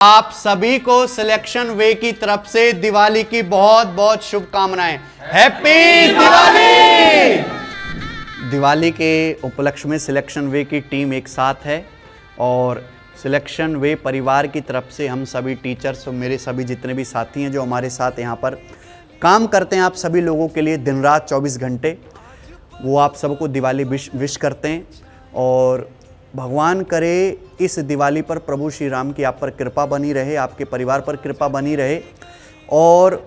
आप सभी को सिलेक्शन वे की तरफ से दिवाली की बहुत बहुत शुभकामनाएं। हैप्पी दिवाली। दिवाली के उपलक्ष्य में सिलेक्शन वे की टीम एक साथ है और सिलेक्शन वे परिवार की तरफ से हम सभी टीचर्स और मेरे सभी जितने भी साथी हैं जो हमारे साथ यहाँ पर काम करते हैं, आप सभी लोगों के लिए दिन रात 24 घंटे, वो आप सबको दिवाली विश करते हैं। और भगवान करे इस दिवाली पर प्रभु श्री राम की आप पर कृपा बनी रहे, आपके परिवार पर कृपा बनी रहे और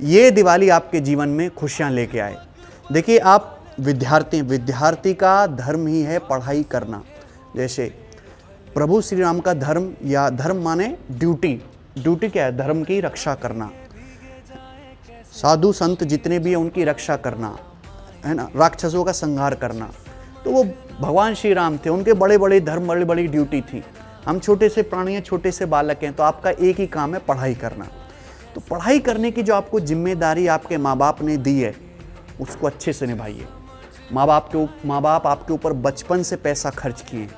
ये दिवाली आपके जीवन में खुशियां लेके आए। देखिए, आप विद्यार्थी का धर्म ही है पढ़ाई करना। जैसे प्रभु श्री राम का धर्म, या धर्म माने ड्यूटी क्या है? धर्म की रक्षा करना, साधु संत जितने भी हैं उनकी रक्षा करना, है ना, राक्षसों का संहार करना। तो वो भगवान श्री राम थे, उनके बड़े बड़े धर्म, बड़ी बड़ी ड्यूटी थी। हम छोटे से प्राणी हैं, छोटे से बालक हैं, तो आपका एक ही काम है पढ़ाई करना। तो पढ़ाई करने की जो आपको जिम्मेदारी आपके माँ बाप ने दी है उसको अच्छे से निभाइए। माँ बाप आपके ऊपर बचपन से पैसा खर्च किए।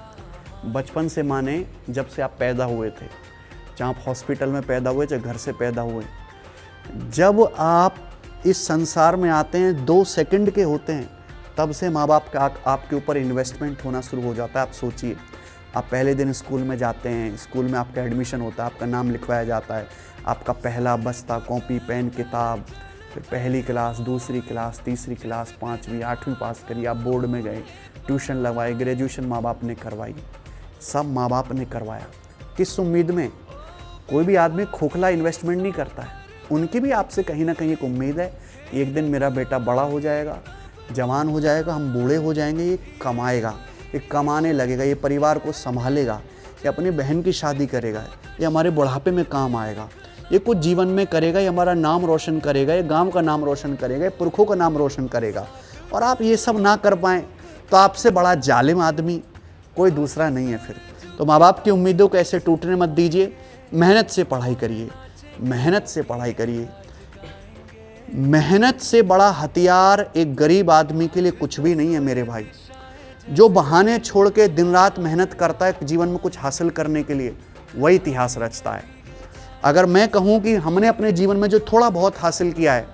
बचपन से माने जब से आप पैदा हुए थे, चाहे आप हॉस्पिटल में पैदा हुए चाहे घर से पैदा हुए, जब आप इस संसार में आते हैं 2 सेकंड के होते हैं, तब से माँ बाप का आपके ऊपर इन्वेस्टमेंट होना शुरू हो जाता है। आप सोचिए, आप पहले दिन स्कूल में जाते हैं, स्कूल में आपका एडमिशन होता है, आपका नाम लिखवाया जाता है, आपका पहला बस्ता, कॉपी, पेन, किताब, फिर पहली क्लास, दूसरी क्लास, तीसरी क्लास, 5वीं 8वीं पास करी, आप बोर्ड में गए, ट्यूशन लगवाई, ग्रेजुएशन माँ बाप ने करवाई, सब माँ बाप ने करवाया। किस उम्मीद में? कोई भी आदमी खोखला इन्वेस्टमेंट नहीं करता है। उनकी भी आपसे कहीं ना कहीं एक उम्मीद है, एक दिन मेरा बेटा बड़ा हो जाएगा, जवान हो जाएगा, हम बूढ़े हो जाएंगे, ये कमाएगा, ये कमाने लगेगा, ये परिवार को संभालेगा, ये अपनी बहन की शादी करेगा, ये हमारे बुढ़ापे में काम आएगा, ये कुछ जीवन में करेगा, ये हमारा नाम रोशन करेगा, ये गांव का नाम रोशन करेगा, ये पुरखों का नाम रोशन करेगा। और आप ये सब ना कर पाएँ तो आपसे बड़ा जालिम आदमी कोई दूसरा नहीं है फिर। तो माँ बाप की उम्मीदों को ऐसे टूटने मत दीजिए। मेहनत से पढ़ाई करिए, मेहनत से पढ़ाई करिए। मेहनत से बड़ा हथियार एक गरीब आदमी के लिए कुछ भी नहीं है मेरे भाई। जो बहाने छोड़ के दिन रात मेहनत करता है जीवन में कुछ हासिल करने के लिए, वही इतिहास रचता है। अगर मैं कहूँ कि हमने अपने जीवन में जो थोड़ा बहुत हासिल किया है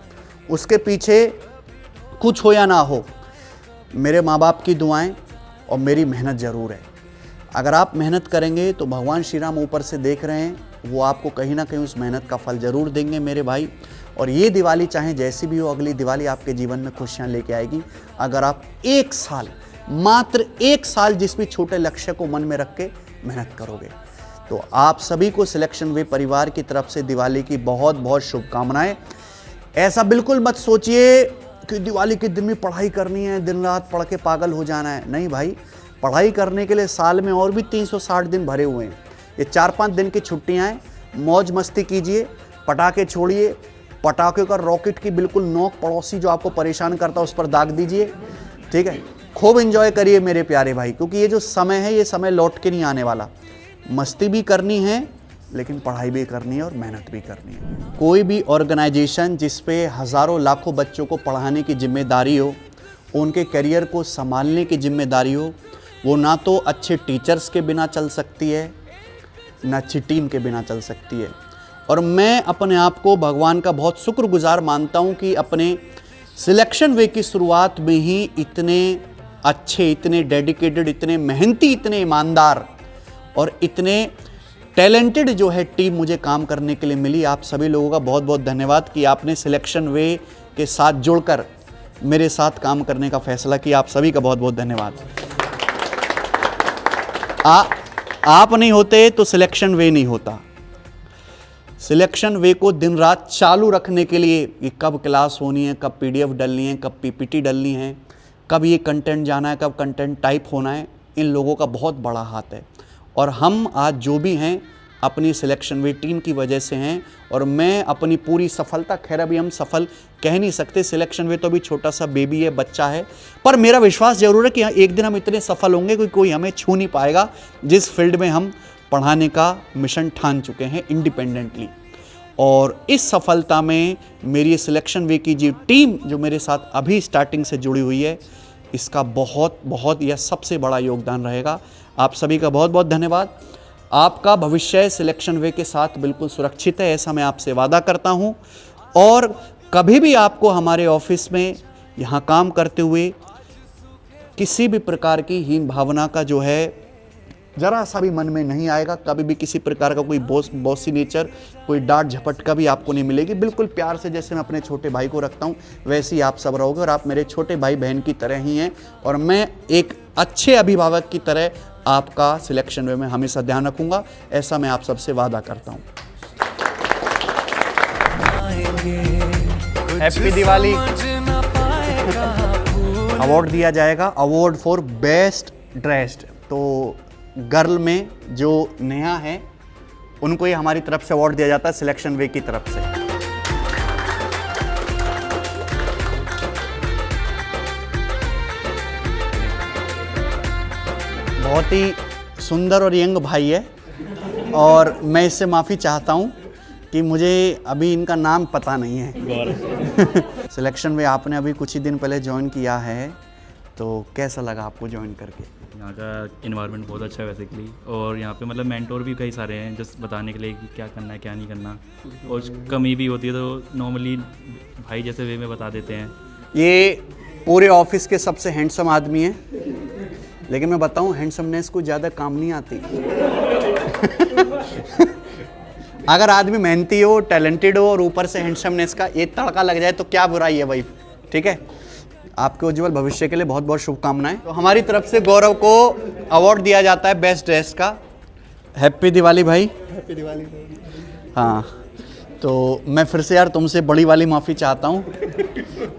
उसके पीछे कुछ हो या ना हो, मेरे माँ बाप की दुआएं और मेरी मेहनत ज़रूर है। अगर आप मेहनत करेंगे तो भगवान श्री राम ऊपर से देख रहे हैं, वो आपको कहीं ना कहीं उस मेहनत का फल ज़रूर देंगे मेरे भाई। और ये दिवाली चाहे जैसी भी हो, अगली दिवाली आपके जीवन में खुशियाँ लेके आएगी अगर आप 1 साल, मात्र 1 साल जिस भी छोटे लक्ष्य को मन में रख के मेहनत करोगे। तो आप सभी को सिलेक्शन वे परिवार की तरफ से दिवाली की बहुत बहुत शुभकामनाएं। ऐसा बिल्कुल मत सोचिए कि दिवाली के दिन में पढ़ाई करनी है, दिन रात पढ़ के पागल हो जाना है। नहीं भाई, पढ़ाई करने के लिए साल में और भी 360 दिन भरे हुए हैं। ये 4-5 दिन की छुट्टियाँ हैं, मौज मस्ती कीजिए, पटाखे छोड़िए, पटाखे का रॉकेट की बिल्कुल नोक पड़ोसी जो आपको परेशान करता है उस पर दाग दीजिए, ठीक है। खूब एंजॉय करिए मेरे प्यारे भाई, क्योंकि ये जो समय है ये समय लौट के नहीं आने वाला। मस्ती भी करनी है लेकिन पढ़ाई भी करनी है और मेहनत भी करनी है। कोई भी ऑर्गेनाइजेशन जिस पे हज़ारों लाखों बच्चों को पढ़ाने की जिम्मेदारी हो, उनके करियर को संभालने की जिम्मेदारी हो, वो ना तो अच्छे टीचर्स के बिना चल सकती है, ना अच्छी टीम के बिना चल सकती है। और मैं अपने आप को भगवान का बहुत शुक्रगुजार मानता हूँ कि अपने सिलेक्शन वे की शुरुआत में ही इतने अच्छे, इतने डेडिकेटेड, इतने मेहनती, इतने ईमानदार और इतने टैलेंटेड जो है टीम मुझे काम करने के लिए मिली। आप सभी लोगों का बहुत बहुत धन्यवाद कि आपने सिलेक्शन वे के साथ जुड़कर मेरे साथ काम करने का फैसला किया। आप सभी का बहुत बहुत धन्यवाद। आप नहीं होते तो सिलेक्शन वे नहीं होता। सिलेक्शन वे को दिन रात चालू रखने के लिए कि कब क्लास होनी है, कब पीडीएफ डलनी है, कब पीपीटी डलनी है, कब ये कंटेंट जाना है, कब कंटेंट टाइप होना है, इन लोगों का बहुत बड़ा हाथ है। और हम आज जो भी हैं अपनी सिलेक्शन वे टीम की वजह से हैं। और मैं अपनी पूरी सफलता, खैर अभी हम सफल कह नहीं सकते, सिलेक्शन वे तो अभी छोटा सा बेबी है, बच्चा है, पर मेरा विश्वास जरूर है कि एक दिन हम इतने सफल होंगे कि कोई हमें छू नहीं पाएगा जिस फील्ड में हम पढ़ाने का मिशन ठान चुके हैं इंडिपेंडेंटली। और इस सफलता में मेरी सिलेक्शन वे की जो टीम जो मेरे साथ अभी स्टार्टिंग से जुड़ी हुई है, इसका बहुत बहुत यह सबसे बड़ा योगदान रहेगा। आप सभी का बहुत बहुत धन्यवाद। आपका भविष्य सिलेक्शन वे के साथ बिल्कुल सुरक्षित है, ऐसा मैं आपसे वादा करता हूँ। और कभी भी आपको हमारे ऑफिस में यहाँ काम करते हुए किसी भी प्रकार की हीन भावना का जो है जरा सा भी मन में नहीं आएगा। कभी भी किसी प्रकार का कोई बॉसी नेचर, कोई डांट झपट का भी आपको नहीं मिलेगी। बिल्कुल प्यार से जैसे मैं अपने छोटे भाई को रखता हूँ वैसे ही आप सब रहोगे, और आप मेरे छोटे भाई बहन की तरह ही हैं। और मैं एक अच्छे अभिभावक की तरह आपका सिलेक्शन वे में हमेशा ध्यान रखूँगा, ऐसा मैं आप सबसे वादा करता हूँ। हैप्पी दिवाली। अवार्ड दिया जाएगा, अवार्ड फॉर बेस्ट ड्रेस्ड। तो गर्ल में जो नेहा है उनको ये हमारी तरफ से अवार्ड दिया जाता है सिलेक्शन वे की तरफ से। बहुत ही सुंदर और यंग भाई है, और मैं इससे माफ़ी चाहता हूँ कि मुझे अभी इनका नाम पता नहीं है। सिलेक्शन वे आपने अभी कुछ ही दिन पहले ज्वाइन किया है, तो कैसा लगा आपको ज्वाइन करके? यहाँ का इन्वायरमेंट बहुत अच्छा है बेसिकली, और यहाँ पे मतलब मेंटोर भी कई सारे हैं जस्ट बताने के लिए कि क्या करना है क्या नहीं करना, और कमी भी होती है तो नॉर्मली भाई जैसे वे में बता देते हैं। ये पूरे ऑफिस के सबसे हैंडसम आदमी हैं, लेकिन मैं बताऊं हैंडसमनेस को ज़्यादा काम नहीं आती। अगर आदमी मेहनती हो, टैलेंटेड हो और ऊपर से हैंडसमनेस का एक तड़का लग जाए तो क्या बुराई है भाई। ठीक है, आपके उज्जवल भविष्य के लिए बहुत बहुत शुभकामनाएं। तो हमारी तरफ से गौरव को अवार्ड दिया जाता है बेस्ट ड्रेस का। हैप्पी दिवाली भाई। हैप्पी दिवाली। हाँ, तो मैं फिर से यार तुमसे बड़ी वाली माफ़ी चाहता हूँ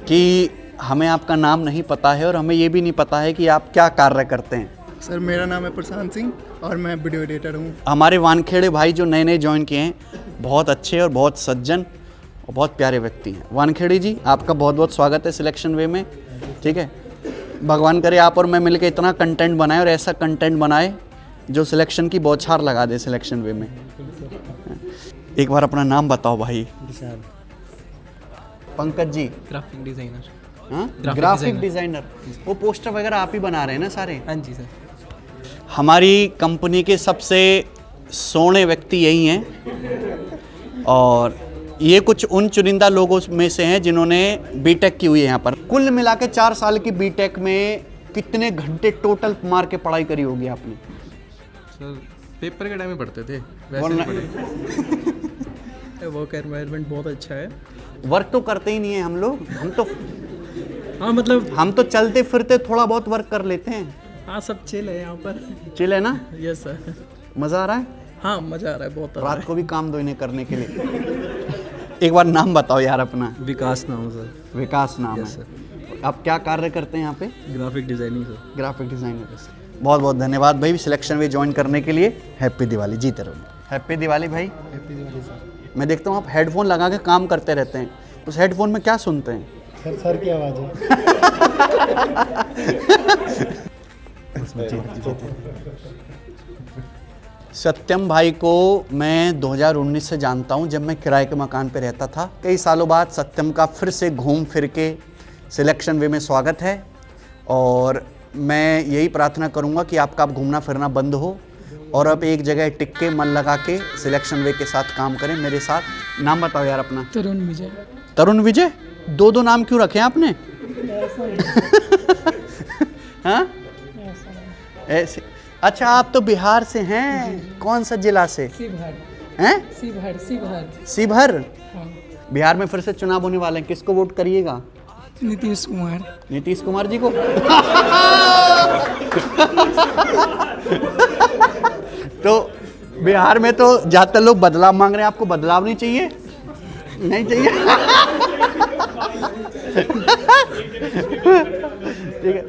कि हमें आपका नाम नहीं पता है और हमें ये भी नहीं पता है कि आप क्या कार्य करते हैं। सर मेरा नाम है प्रशांत सिंह और मैं वीडियो एडिटर हूँ। हमारे वानखेड़े भाई जो नए नए ज्वाइन किए हैं बहुत अच्छे और बहुत सज्जन और बहुत प्यारे व्यक्ति हैं। वानखेड़ी जी, आपका बहुत बहुत स्वागत है सिलेक्शन वे में। ठीक है, भगवान करे आप और मैं मिलकर इतना कंटेंट बनाए और ऐसा कंटेंट बनाए जो सिलेक्शन की बौछार लगा दे सिलेक्शन वे में। एक बार अपना नाम बताओ भाई। Pankaj ji, graphic designer. हाँ, ग्राफिक डिज़ाइनर। वो पोस्टर वगैरह आप ही बना रहे हैं ना सारे? हाँ जी सर। हमारी कंपनी के सबसे सोने व्यक्ति यही हैं, और ये कुछ उन चुनिंदा लोगों में से हैं जिन्होंने बीटेक की हुई है यहाँ पर। कुल मिला के 4 साल की बीटेक में कितने घंटे टोटल मार के पढ़ाई करी होगी आपने? सर पेपर के टाइम में पढ़ते थे, वर्क एनवायरनमेंट बहुत अच्छा है। वर्क तो करते ही नहीं है हम लोग, हाँ मतलब हम तो चलते फिरते थोड़ा बहुत वर्क कर लेते हैं। हाँ सब चिल है यहाँ पर। चिल है ना? Yes sir. मज़ा आ रहा है? हाँ मज़ा आ रहा है, बहुत आ रहा रात है। को भी काम दो इन्हें करने के लिए। एक बार नाम बताओ यार अपना। विकास नाम सर। विकास नाम है। आप क्या कार्य करते हैं यहाँ पे? Graphic designing sir. Graphic designer. बहुत बहुत धन्यवाद भाई सिलेक्शन में ज्वाइन करने के लिए। हैप्पी दिवाली। जीते रहो। हैप्पी दिवाली भाई। Happy Diwali sir. मैं देखता हूँ आप हेडफोन लगा के काम करते रहते हैं, उस हेडफोन में क्या सुनते हैं? सर की आवाज़ है। सत्यम भाई को मैं 2019 से जानता हूं, जब मैं किराए के मकान पे रहता था। कई सालों बाद सत्यम का फिर से घूम फिर के सिलेक्शन वे में स्वागत है, और मैं यही प्रार्थना करूंगा कि आपका अब घूमना फिरना बंद हो और अब एक जगह टिक के मन लगा के सिलेक्शन वे के साथ काम करें मेरे साथ। नाम बताओ यार अपना। तरुण विजय। तरुण विजय? दो नाम क्यों रखे हैं आपने? हाँ ऐसे? अच्छा, आप तो बिहार से हैं। कौन सा जिला से? शिवहर। हैं? शिवहर। शिवहर। शिवहर। हाँ। बिहार में फिर से चुनाव होने वाले हैं, किसको वोट करिएगा? नीतीश कुमार। नीतीश कुमार जी को। तो बिहार में तो ज़्यादातर लोग बदलाव मांग रहे हैं, आपको बदलाव नहीं चाहिए? नहीं चाहिए? ठीक है,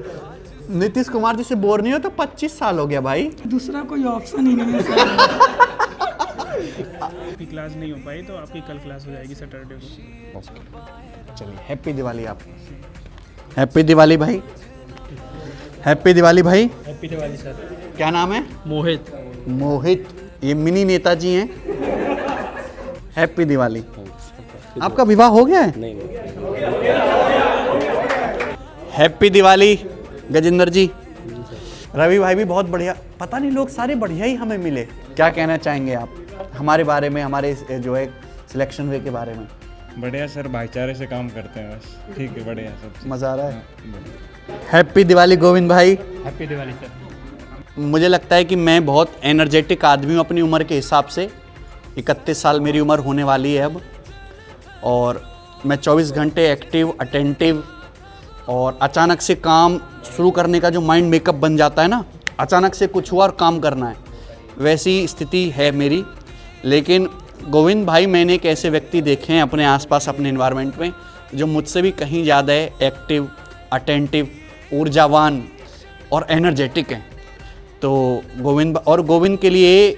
नीतीश कुमार जी से बोर नहीं हो तो 25 साल हो गया भाई। दूसरा कोई ऑप्शन ही नहीं है सर। आपकी क्लास नहीं हो पाई तो आपकी कल क्लास हो जाएगी सैटरडे को। चलिए, हैप्पी दिवाली आप। हैप्पी दिवाली भाई। हैप्पी दिवाली भाई। Happy Diwali sir. क्या नाम है? मोहित। मोहित, ये मिनी नेताजी हैं। हैप्पी दिवाली। आपका विवाह हो गया है? नहीं। हैप्पी दिवाली गजेंद्र जी। रवि भाई भी बहुत बढ़िया, पता नहीं लोग सारे बढ़िया ही हमें मिले। क्या कहना चाहेंगे आप हमारे बारे में, हमारे जो है सिलेक्शन वे के बारे में? बढ़िया सर, भाईचारे से काम करते हैं बस, ठीक है, बढ़िया सब। मज़ा आ रहा है। हैप्पी दिवाली गोविंद भाई। Happy Diwali sir. मुझे लगता है कि मैं बहुत एनर्जेटिक आदमी हूँ अपनी उम्र के हिसाब से। 31 साल मेरी उम्र होने वाली है अब, और मैं 24 घंटे एक्टिव, अटेंटिव, और अचानक से काम शुरू करने का जो माइंड मेकअप बन जाता है ना, अचानक से कुछ हुआ और काम करना है, वैसी स्थिति है मेरी। लेकिन गोविंद भाई, मैंने एक ऐसे व्यक्ति देखे हैं अपने आसपास, अपने एनवायरनमेंट में, जो मुझसे भी कहीं ज़्यादा है एक्टिव, अटेंटिव, ऊर्जावान और एनर्जेटिक हैं। तो गोविंद के लिए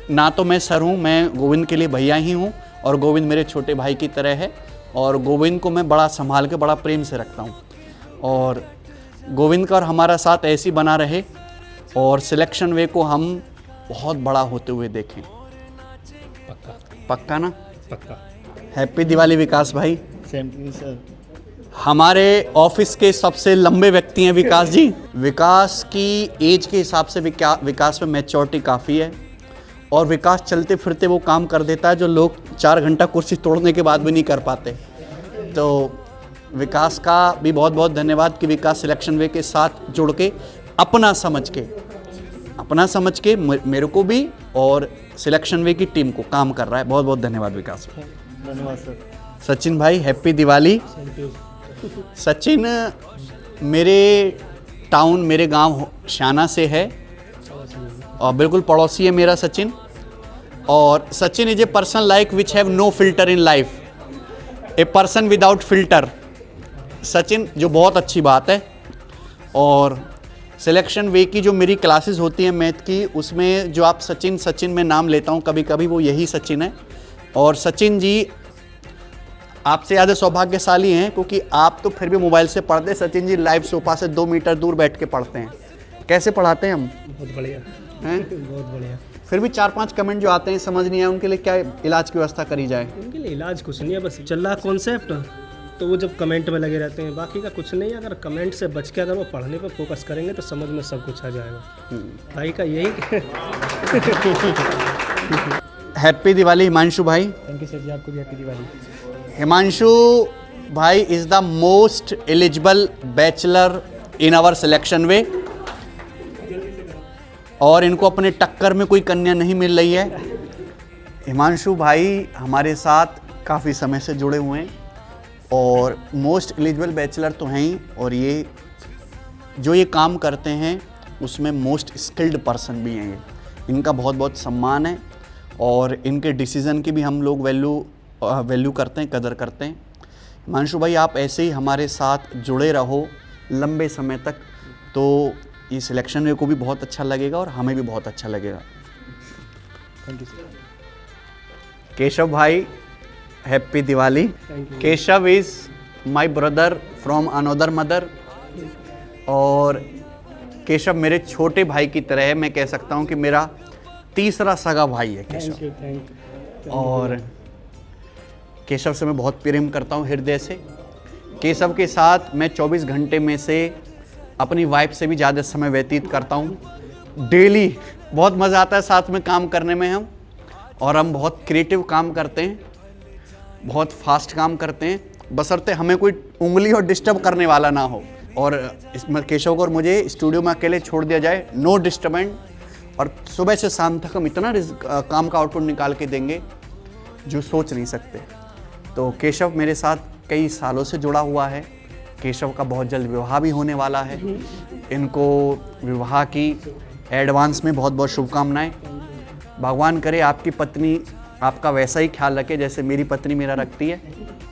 ना तो मैं सर हूँ, मैं गोविंद के लिए भैया ही हूँ, और गोविंद मेरे छोटे भाई की तरह है, और गोविंद को मैं बड़ा संभाल के, बड़ा प्रेम से रखता हूँ। और गोविंद का और हमारा साथ ऐसी बना रहे, और सिलेक्शन वे को हम बहुत बड़ा होते हुए देखें। पक्का ना? पक्का। हैप्पी दिवाली विकास भाई। Same to you sir. हमारे ऑफिस के सबसे लंबे व्यक्ति हैं विकास जी। विकास की एज के हिसाब से विकास में मैच्योरिटी काफ़ी है, और विकास चलते फिरते वो काम कर देता है जो लोग 4 घंटा कुर्सी तोड़ने के बाद भी नहीं कर पाते। तो विकास का भी बहुत बहुत धन्यवाद कि विकास सिलेक्शन वे के साथ जुड़ के अपना समझ के मेरे को भी और सिलेक्शन वे की टीम को काम कर रहा है। बहुत बहुत धन्यवाद विकास। धन्यवाद सर। सचिन भाई, हैप्पी दिवाली। सचिन मेरे टाउन, मेरे गांव शाना से है, और बिल्कुल पड़ोसी है मेरा सचिन। और Sachin is a person like which have no filter in life, a person without filter. Sachin, जो बहुत अच्छी बात है। और सिलेक्शन वे की जो मेरी क्लासेस होती हैं मैथ की, उसमें जो आप सचिन में नाम लेता हूँ कभी कभी, वो यही सचिन है। और सचिन जी आपसे ज़्यादा सौभाग्यशाली हैं, क्योंकि आप तो फिर भी मोबाइल से पढ़ते हैं, सचिन जी लाइव सोफा से 2 मीटर दूर बैठ के पढ़ते हैं। कैसे पढ़ाते हैं हम? बहुत बढ़िया हैं? बहुत बढ़िया। फिर भी 4-5 कमेंट जो आते हैं समझ नहीं आए, उनके लिए क्या इलाज की व्यवस्था करी जाए? उनके लिए इलाज कुछ नहीं है, बस चल रहा कॉन्सेप्ट, तो वो जब कमेंट में लगे रहते हैं, बाकी का कुछ नहीं है। अगर कमेंट से बच के अगर वो पढ़ने पर फोकस करेंगे तो समझ में सब कुछ आ जाएगा। भाई का यही। हैप्पी दिवाली हिमांशु भाई। थैंक यू सर जी, आपको भी हैप्पी दिवाली। हिमांशु भाई is the most eligible bachelor in our selection way, और इनको अपने टक्कर में कोई कन्या नहीं मिल रही है। हिमांशु भाई हमारे साथ काफ़ी समय से जुड़े हुए हैं, और मोस्ट एलिजिबल बैचलर तो हैं ही, और ये जो ये काम करते हैं उसमें मोस्ट स्किल्ड पर्सन भी हैं। ये इनका बहुत बहुत सम्मान है, और इनके डिसीज़न की भी हम लोग वैल्यू करते हैं, कदर करते हैं। हिमांशु भाई, आप ऐसे ही हमारे साथ जुड़े रहो लंबे समय तक, तो ये सिलेक्शन वे को भी बहुत अच्छा लगेगा और हमें भी बहुत अच्छा लगेगा। Thank you sir. केशव भाई, happy Diwali. Keshav is my brother from another mother, और केशव मेरे छोटे भाई की तरह है। मैं कह सकता हूँ कि मेरा तीसरा सगा भाई है केशव। थैंक और केशव से मैं बहुत प्रेम करता हूँ हृदय से। केशव के साथ मैं 24 घंटे में से अपनी वाइफ से भी ज़्यादा समय व्यतीत करता हूँ। डेली बहुत मज़ा आता है साथ में काम करने में हम, और हम बहुत क्रिएटिव काम करते हैं, बहुत फास्ट काम करते हैं, बशर्ते हमें कोई उंगली और डिस्टर्ब करने वाला ना हो। और इसमें केशव को और मुझे स्टूडियो में अकेले छोड़ दिया जाए, नो डिस्टर्बेंस, और सुबह से शाम तक हम इतना काम का आउटपुट निकाल के देंगे जो सोच नहीं सकते। तो केशव मेरे साथ कई सालों से जुड़ा हुआ है। केशव का बहुत जल्द विवाह भी होने वाला है। इनको विवाह की एडवांस में बहुत बहुत शुभकामनाएं। भगवान करे आपकी पत्नी आपका वैसा ही ख्याल रखे जैसे मेरी पत्नी मेरा रखती है,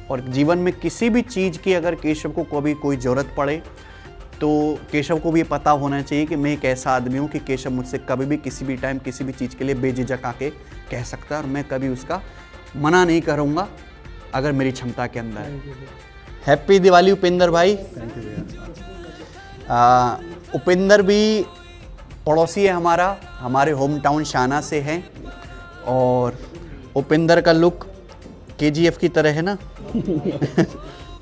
और जीवन में किसी भी चीज़ की अगर केशव को कभी कोई ज़रूरत पड़े तो केशव को भी ये पता होना चाहिए कि मैं एक ऐसा आदमी हूँ कि केशव मुझसे कभी भी किसी भी टाइम किसी भी चीज़ के लिए बेझिझक आके कह सकता है, और मैं कभी उसका मना नहीं करूँगा अगर मेरी क्षमता के अंदर है। हैप्पी दिवाली उपेंद्र भाई। उपेंद्र भी पड़ोसी है हमारा, हमारे होम टाउन शाना से है, और उपेंद्र का लुक KGF की तरह है ना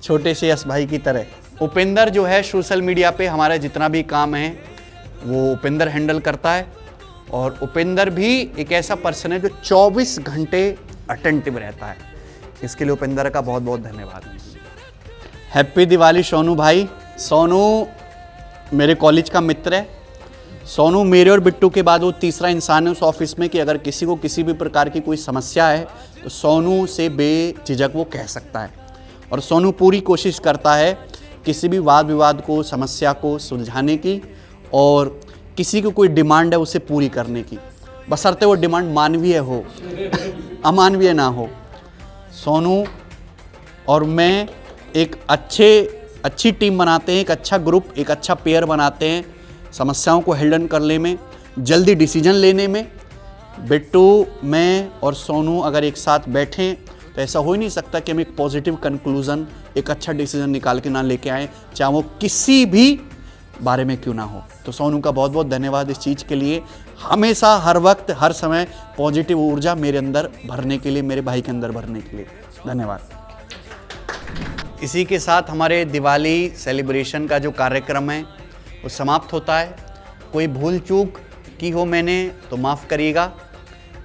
छोटे से यश भाई की तरह। उपेंद्र जो है सोशल मीडिया पे हमारा जितना भी काम है वो उपेंद्र हैंडल करता है। और उपेंद्र भी एक ऐसा पर्सन है जो 24 घंटे अटेंटिव रहता है। इसके लिए उपेंद्र का बहुत बहुत धन्यवाद। हैप्पी दिवाली सोनू भाई। सोनू मेरे कॉलेज का मित्र है। सोनू मेरे और बिट्टू के बाद वो तीसरा इंसान है उस ऑफिस में कि अगर किसी को किसी भी प्रकार की कोई समस्या है तो सोनू से बेझिझक वो कह सकता है। और सोनू पूरी कोशिश करता है किसी भी वाद विवाद को, समस्या को सुलझाने की, और किसी को कोई डिमांड है उसे पूरी करने की, बशर्ते वो डिमांड मानवीय हो, अमानवीय ना हो। सोनू और मैं एक अच्छी टीम बनाते हैं, एक अच्छा ग्रुप, एक अच्छा पेयर बनाते हैं समस्याओं को हैंडल करने में, जल्दी डिसीजन लेने में। बिट्टू, मैं और सोनू अगर एक साथ बैठें तो ऐसा हो ही नहीं सकता कि हम एक पॉजिटिव कंक्लूज़न, एक अच्छा डिसीजन निकाल के ना लेके आएँ, चाहे वो किसी भी बारे में क्यों ना हो। तो सोनू का बहुत बहुत धन्यवाद इस चीज़ के लिए। हमेशा, हर वक्त, हर समय पॉजिटिव ऊर्जा मेरे अंदर भरने के लिए, मेरे भाई के अंदर भरने के लिए धन्यवाद। इसी के साथ हमारे दिवाली सेलिब्रेशन का जो कार्यक्रम है वो समाप्त होता है। कोई भूल चूक की हो मैंने तो माफ़ करिएगा।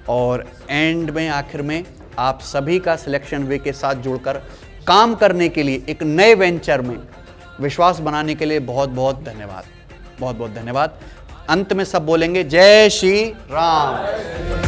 और एंड में, आखिर में, आप सभी का सिलेक्शन वे के साथ जुड़कर काम करने के लिए, एक नए वेंचर में विश्वास बनाने के लिए बहुत बहुत धन्यवाद। बहुत बहुत धन्यवाद। अंत में सब बोलेंगे जय श्री राम।